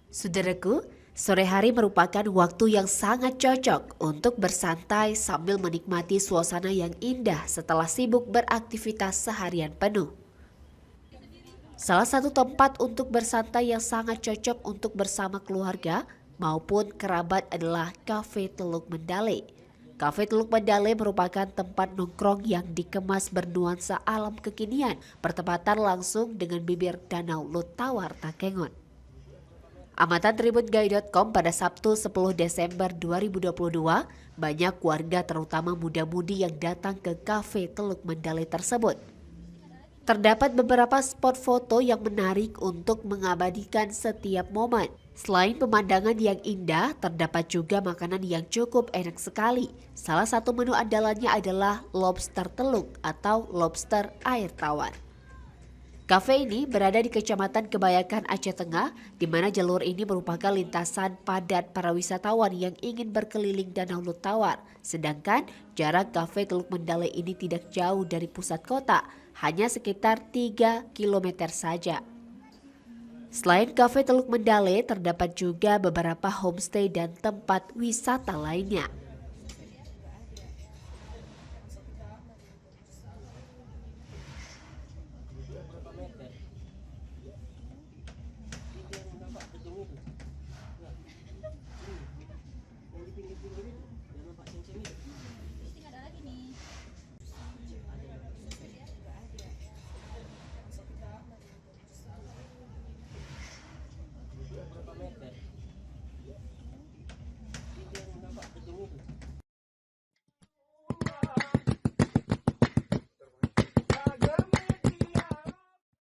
Saudaraku, sore hari merupakan waktu yang sangat cocok untuk bersantai sambil menikmati suasana yang indah setelah sibuk beraktivitas seharian penuh. Salah satu tempat untuk bersantai yang sangat cocok untuk bersama keluarga maupun kerabat adalah Cafe Teluk Mendale. Cafe Teluk Mendale merupakan tempat nongkrong yang dikemas bernuansa alam kekinian, bertepatan langsung dengan bibir Danau Lut Tawar Takengon. Amatan tribunguide.com pada Sabtu 10 Desember 2022, banyak warga terutama muda-mudi yang datang ke Cafe Teluk Mendale tersebut. Terdapat beberapa spot foto yang menarik untuk mengabadikan setiap momen. Selain pemandangan yang indah, terdapat juga makanan yang cukup enak sekali. Salah satu menu andalannya adalah lobster teluk atau lobster air tawar. Kafe ini berada di Kecamatan Kebayakan, Aceh Tengah, di mana jalur ini merupakan lintasan padat para wisatawan yang ingin berkeliling Danau Lut Tawar. Sedangkan jarak Kafe Teluk Mendale ini tidak jauh dari pusat kota, hanya sekitar 3 km saja. Selain Kafe Teluk Mendale, terdapat juga beberapa homestay dan tempat wisata lainnya.